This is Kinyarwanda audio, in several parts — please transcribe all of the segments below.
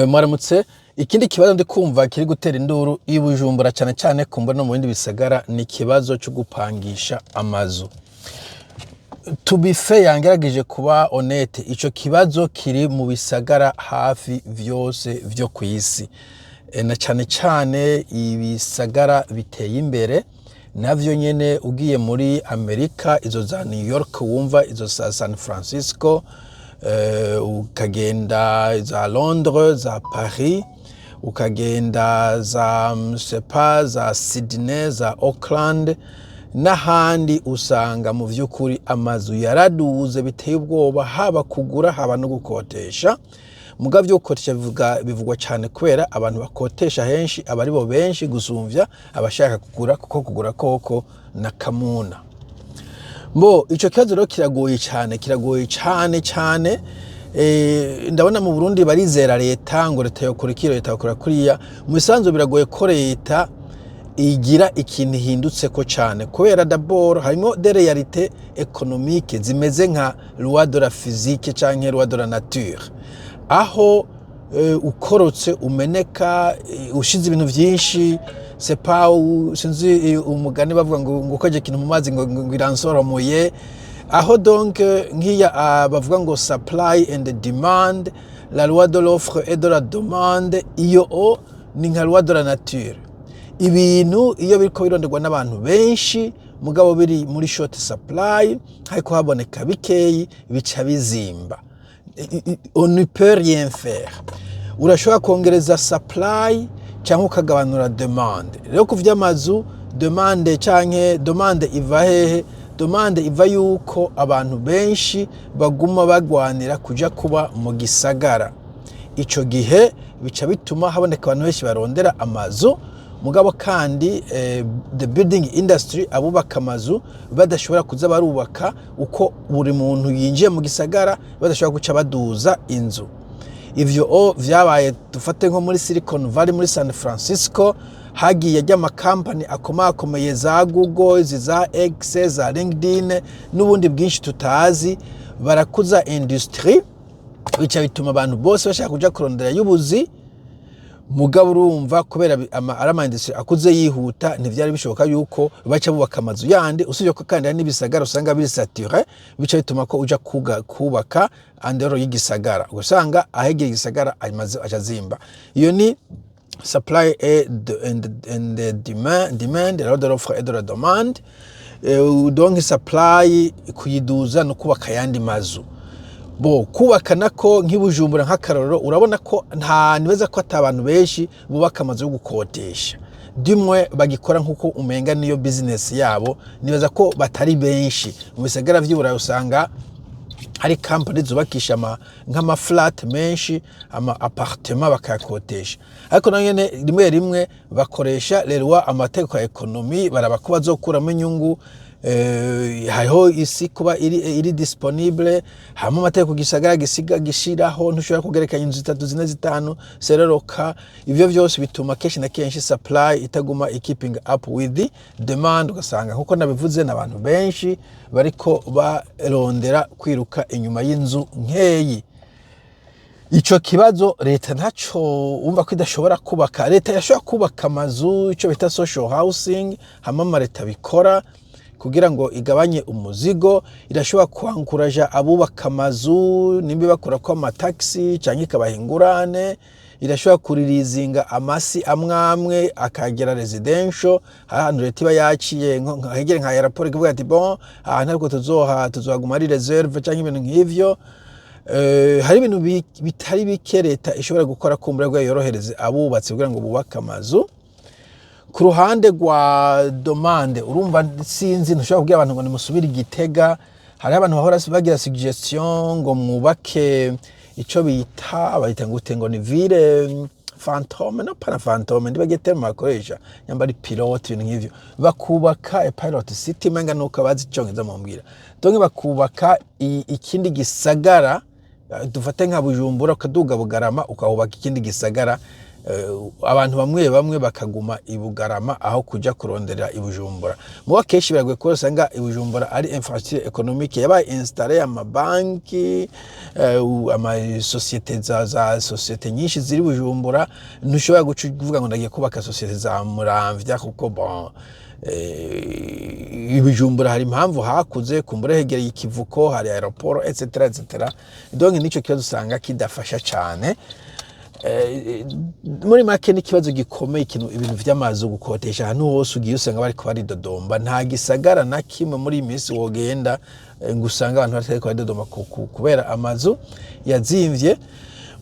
Mwaramutse. Ikindi kibazo ndi kumva kiri gutera induru i Bujumbura cyane cyane kumva no mu bindi bisagara ni kibazo cyo gupangisha amazu. To be fair, yangerageje kuba honnête, ico kibazo kiri mu bisagara hafi vyose vyo kwisi. Na cyane cyane ibisagara biteye imbere navyo nyene ugiye muri Amerika, izo za New York wumva, izo za San Francisco, ukagenda za Londres, za Paris, ukagenda za za Sydney, za Auckland n'ahandi, usanga mu vy'ukuri amazu yaraduze biteye ubwoba, haba kugura haba no gukotesha. Muga vyo gukotesha bivugwa cyane kubera abantu bakotesha henshi aba ari bo benshi gusumvya abashaka kugura, kuko kugura koko na kamuna. Ico kibazo rero kiragoye cyane. Ndabona mu Burundi barizera leta ngo leta yokora iki, leta yokora kuriya. Mu bisanzwe biragoye ko leta igira ikintu hindutse ko cyane, kubera d'abord harimo des réalités économiques zimeze nka loi de la physique canke loi de la nature, aho ukorotse umeneka, ushize ibintu vyinshi, c'est pas sinzi umugani bavuga ngo ukoje ikintu mu mazi ngo iransoromoye. Aho donc nkiya bavuga ngo supply and demand, la loi de l'offre et de la demande, iyo ni nka loi de la nature. Ibintu iyo biriko bironderwa n'abantu benshi mugabo biri muri short supply, hariko haboneka bikeyi, bica bizimba. On ne peut rien faire. Urashobora kongereza supply cyangwa ukagabanura demande. Rero kuvya amazu demande canke demande iva hehe? Demande iva yuko abantu benshi baguma bagwanira kuja kuba mu gisagara. Ico gihe bica bituma haboneka abantu benshi barondera amazu, mugabo kandi the building industry, abubaka amazu badashobora kuza barubaka uko buri muntu yinjiye mu gisagara, badashobora guca baduza inzu. Ivyo vyabaye, dufate nko muri Silicon Valley muri San Francisco, hagiye ajya amakampani akomakomeye za Google, za X, za LinkedIn n'ubundi bwinshi tutazi, barakuza industry, bica bituma abantu bose bashaka kuja kurondera y'ubuzi. Mugabo urumva kubera arama industry akuze yihuta, ntivyari bishoboka yuko baca bubaka amazu yandi, usubye ko kandi n'ibisagara usanga biri saturé, bica bituma ko uja kubaka andero y'igisagara, usanga ahegeye igisagara amazu acazimba. Iyo ni supply and demand, la loi de l'offre et de la demande. Donc supply kuyiduza no kubaka yandi mazu. Kubaka nako nk'ibujumbura nk'akarorero, urabona ko nta nibeza ko atabantu benshi bubaka amazu yo gukotesha. Dimwe bagikora nkuko umenga niyo business yabo, nibeza ko batari benshi. Mu bisagara vy'Iburayi usanga hari company zubakisha nk'ama flat menshi, ama appartement bakayakotesha. Ariko nanyene rimwe bakoresha lerwa amategeko ya ekonomi, baraba bazokuramo inyungu. Hariho isi kuba iri disponible, hama amategeko gisagara gishiraho, ntushobora kugerekanya inzu 3 4 5 sereroka. Ivyo vyose bituma kenshi na kenshi supply itaguma keeping up with the demand, ugasanga nkuko nabivuze n'abantu benshi bariko barondera kwiruka inyuma y'inzu nkeyi. Ico kibazo leta ntaco umva ko idashobora kubaka. Leta yashobora kubaka amazu, ico bita social housing, hama leta bikora kugira ngo igabanye umuzigo. Irashobora kwankuraja abubaka amazu, nimba bakora ko amataxi canke ikabahingurane. Irashobora kuririzinga amasi amwamwe akagera residential, ahantu leta iba yaciye nk'ahegere nka airport, ivuga ati ahantu ariko tuzohaguma ari reserve canke ibintu nk'ivyo. Hari ibintu bitari bike leta ishobora gukora kumbura ngo yorohereze abubatsi kugira ngo bubaka amazu. Ku ruhande rwa demande, urumva sinzi, ntushobora kubwira abantu ngo nimusubire Gitega. Hari abantu bahora bagira suggestion ngo mwubake ico bayita ngo ni ville fantôme, no para fantôme, ndibagete makoresha nyamba ari pilote, ibintu nk'ivyo. Bakubaka pilot city, menga nuko bazi icongereza mumbwira. Donc bakubaka ikindi gisagara, dufate nka Bujumbura ukaduga Bugarama ukahubaka ikindi gisagara abantu bamwe bamwe bakaguma i Bugarama aho kuja kurondera i Bujumbura. Muwa kenshi biragoye ko usanga i Bujumbura ari infrastructure économique yabaye installé amabanki, ama société za société nyinshi ziri Bujumbura, ntushobora kuvuga ngo ndagiye kubaka société za Muramvya kuko bon Bujumbura hari impamvu hakuze kumbure hegereye ikivuko, hari aeroport etc etc. Donc nico kibazo usanga kidafasha cyane. Muri make n'ikibazo gikomeye ibintu vy'amazu gukotesha ahantu hose ugiye usanga bari ko bari Dodomba, nta gisagara na kimwe muri iyi minsi wogenda ngo usanga abantu batari ko bari Dodoma kubera amazu yazimvye.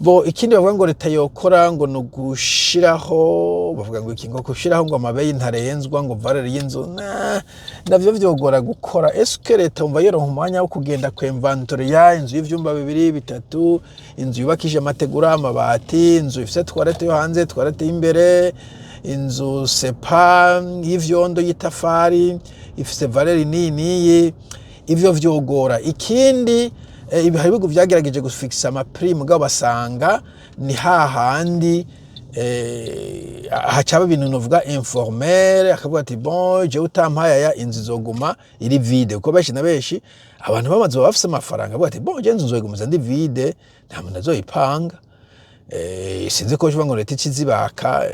Bo ikindi bavuga ngo leta yokora ngo nugushiraho, bavuga ngo ikingo kushiraho ngo amabeyi ntarenzwa ngo valeur y'inzu navyo vyogora gukora. Eske leta umva yero umwanya wo kugenda ku inventory ya inzu y'ivyumba 2 3, inzu yubakije amategura amabati, inzu ifise toilette yo hanze, toilette y'imbere, inzu sepa y'ivyondo y'itafari ifise valeur nini, ivyo vyogora. Ikindi hari bigo vyagerageje gufixa amaprix mugabo basanga ni hahandi hacaba ibintu novuga informel, akavuga ati bon je utampaya ya inzu zoguma iri vide, uko benshi na benshi abantu bamaze bafise amafaranga bavuga ati bon je inzu zogumiza ndi vide nta muntu azoyipanga. Sinzi ko ngo leta ikizibaka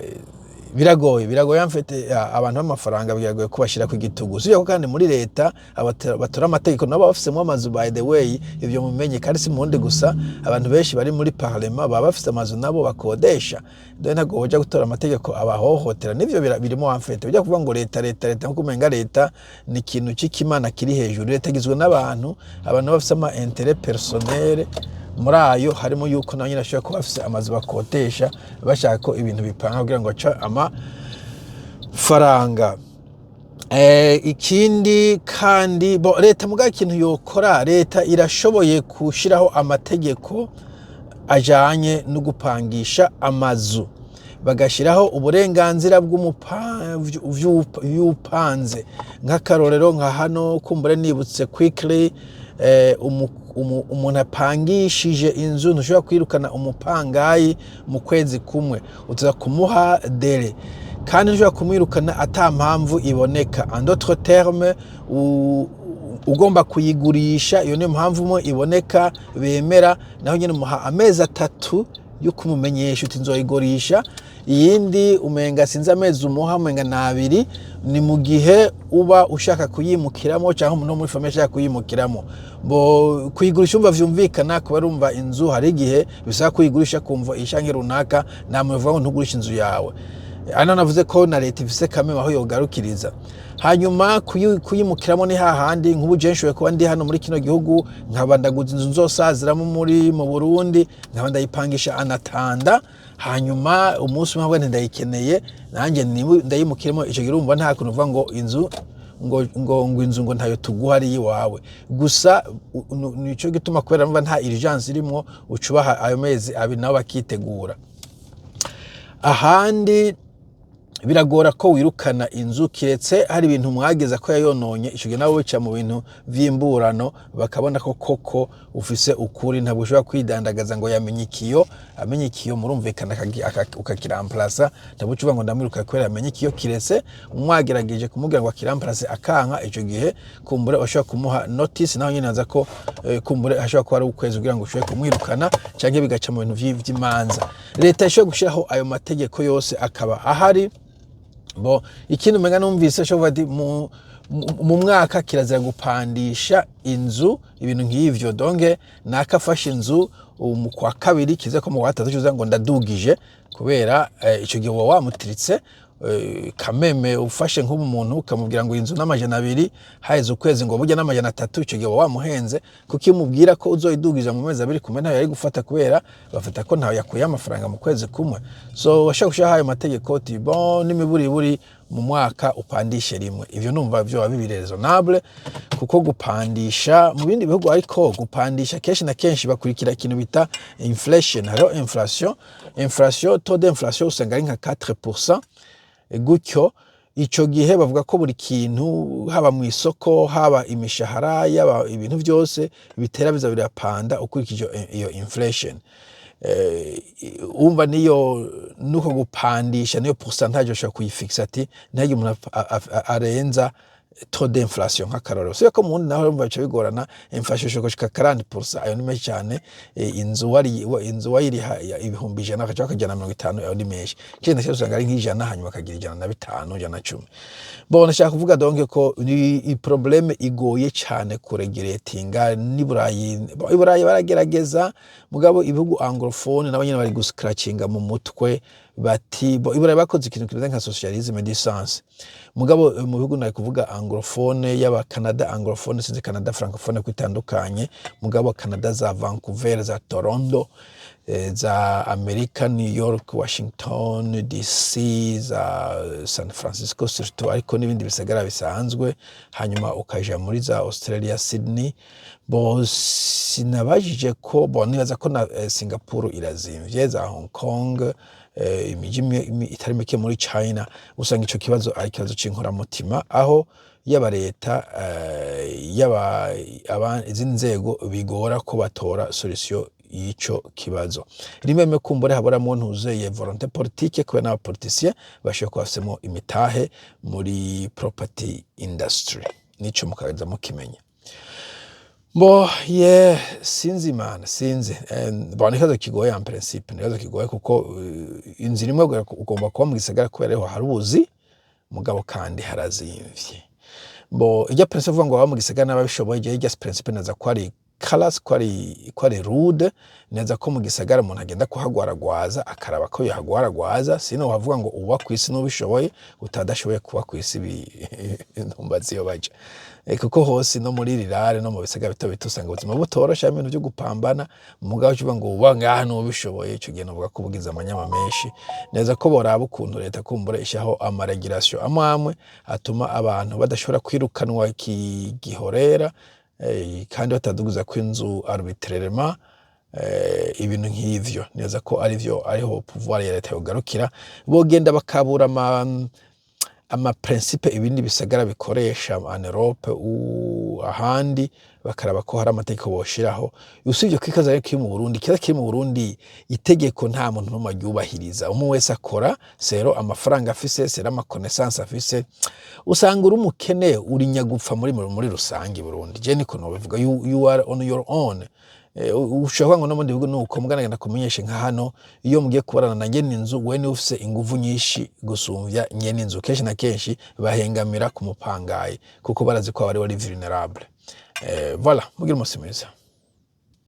biragoye amfete abantu b'amafaranga biragoye kubashira ku gitugu. Sivyo kandi muri leta batora amategeko nabo bafisemo amazu, by the way ivyo mumenye kandi si mundi gusa, abantu benshi bari muri parlement baba bafise amazu nabo bakodesha. Dore ntago hoja gutora amategeko abahohotera, nivyo birimo amfete bijya kuvuga ngo leta nko kumenga leta ni ikintu c'ikimana kiri hejuru. Leta igizwe n'abantu bafise ama intérêt personnel, muri ayo harimo yuko nawe nyine ashobora kuba afise amazu bakotesha bashaka ko ibintu bipanga kugira ngo aca amafaranga. Ikindi kandi leta muga ikintu yokora, leta irashoboye kushiraho amategeko ajanye no gupangisha amazu, bagashiraho uburenganzira bw'upanze. Nk'akarorero nka hano kumbure nibutse quickly, umuntu apangishije inzu ntushobora kwirukana umupangayi mu kwezi kumwe, uza kumuha délai kandi ntushobora kumwirukana ata mpamvu iboneka. En d'autres termes, ugomba kuyigurisha, iyo niyo mpamvu mo iboneka bemera, naho nyine muha amezi 3 yo kumumenyesha uti nzoyigurisha. Iyindi umenga sinzi amezi umuha umenga na 2 ni mu gihe uba ushaka kuyimukiramo cyangwa umuntu muri famille ashaka kuyimukiramo. Bo kuyigurisha umva vyumvikana kuba rumva inzu hari igihe bisaba kuyigurisha kumva ishange runaka, namwe vuga ngo ntugurisha inzu yawe. Ana navuze ko na leta ifise kamwe aho yogarukiriza. Hanyuma kuyimukiramo ni hahandi nk'ubu je nshoye kuba ndi hano muri kino gihugu nkaba ndaguza inzu nzosaziramo mu Burundi, nkaba ndayipangisha anatanda, hanyuma umunsi umwe ndayikeneye nanjye ndayimukiramo. Ico gihe urumva nta kuntu uvuga ngo inzu ngo ntayo tuguha ari iwawe gusa. Nico gituma kubera mva nta urgence irimo ucubaha ayo mezi 2 nabo bakitegura. Ahandi biragora ko wirukana inzu kiretse hari ibintu mwageza ko yayononye, ico gihe nawe wica mu bintu vy'imburano bakabona ko koko ufise ukuri, ntabwo ushobora kwidandagaza ngo amenye ikiyo murumvikana ukakiramplaza. Ntabwo ucuba ngo ndamwiruka kwera amenye ikiyo, kiretse umwagerageje kumubwira ngo akiramplace akanka, ico gihe kumbure ashobora kumuha notice, naho nyine aza ko kumbure ashobora kuba ari ukwezi kugira ngo ushobore kumwirukana canke bigaca mu bintu vy'imanza. Leta ishobora gushiraho ayo mategeko yose akaba ahari. Bo ikintu menga numvise ashobora ati mu mwaka kirazira gupandisha inzu ibintu nk'ivyo. Donge nakafashe inzu mu kwa 2 kize ko mu kwa 3 cyuza ngo ndadugije kubera ico gihe wamutiritse. Kameme ufashe nk'ubu muntu ukamubwira ngo inzu n'amajana 2 haize ukwezi ngo burya n'amajana 3, ico gihe wamuhenze kuko imubwira ko uzoyidugije mu mezi 2 kumena yari gufata kubera bafata ko ntawe yakuye amafaranga mu kwezi kumwe. So washaka gushaha ayo mategeko ti bon n'imiburi mu mwaka upandishe rimwe. Ivyo numva byo wabi raisonnable kuko gupandisha mu bindi bihugu, ariko gupandisha kenshi na kenshi bakurikira ikintu bita inflation. Haro inflation taux d'inflation usanga ari nka 4%. Gutyo ico gihe bavuga ko buri kintu haba mu isoko haba imishahara yaba ibintu byose bitera biza birapanda ukurikije iyo inflation. Umva niyo nuko gupandisha niyo pourcentage ushobora kuyifixa ati ntagiye umuntu arenza taux d'inflation nk'akarorero so ko mundi naho bica bigorana inflation ishobora gushika 40%, ayo ni menshi cyane. Inzu wayiri ibihumbi 100 akaja kajana 50, ayo ni menshi. Kindi cyose usanga ari nk'ijana hanyuma akagira 105 110. Bon, nashaka kuvuga donc ko ni problème igoye cyane kuregulatinga ni Burayi baragerageza mugabo ibihugu anglophone n'abanyene bari guscratchinga mu mutwe bati Iburayi bakoze ikintu kimeze nka socialisme d'essence mugabo mu bihugu nari kuvuga anglophone y'aba Canada anglophone sinzi Canada francophone kwitandukanye mugabo Canada za Vancouver za Toronto za America New York Washington DC za San Francisco surtout ariko n'ibindi bisagara bisanzwe hanyuma ukaja muri za Australia Sydney sinabajije ko nibaza ko na Singapore irazimvye za Hong Kong imiji itari mike muri China usanga ico kibazo ari kibazo c'inkoramutima aho yaba leta yaba izindi nzego bigora ko batora solution y'ico kibazo rimwe kumbure habora mu ntuzeye volonté politique ko n'abapoliticiens bashobora kubafisemo imitahe muri property industry nico mukaza mukimenya sinzi nikazo kigoye en principe nikazo kigoye kuko inzira imwe ugomba kuba mu gisagara kubera ho haruzi mugabo kandi harazimvye ijya principe vuga ngo baba mu gisagara n'ababishoboye ijya principe naza kwari colors kwari rude neza ko mu gisagara umuntu agenda kuhagwaragwaza akaraba ko yahagwaragwaza sino wavuga ngo uba kwisi n'ubishoboye utadashoboye kuba kwisi ntumbazi yo baje kuko hose no muri rirare no mu bisagara bito usanga ubuzima butorosha ibintu byo gupambana mugabo cyuba ngo uba ngaha n'ubishoboye ico gihe novuga ko bugiza amanyama menshi neza ko boraba ukuntu leta kumbura ishaho amaregulation amwe atuma abantu badashobora kwirukanwa gihorera kandi bataduguza kw'inzu arbitrairement ibintu nk'ivyo neza ko ariho pouvoir ya leta yogarukira bogenda bakabura ama principe ibindi bisagara bikoresha en Europe ahandi bakaraba ko hari amategeko boshiraho usibye kwikaza ariko mu Burundi kiri mu Burundi itegeko nta muntu no magyubahiriza umwe wese akora sero amafaranga afise sero ama connaissance afise usanga uri umukene uri nyagupfa muri rusangi Burundi je niko no bivuga you are on your own ushobora ngo no mundi bihugu nuko mugana kumenyesha nka hano iyo mugiye kubarana na nyene inzu we ni ufise inguvu nyinshi gusumvya nyene inzu kenshi na kenshi bahengamira ku mupangayi kuko barazi ko bari vulnerable voilà mugira umunsi mwiza.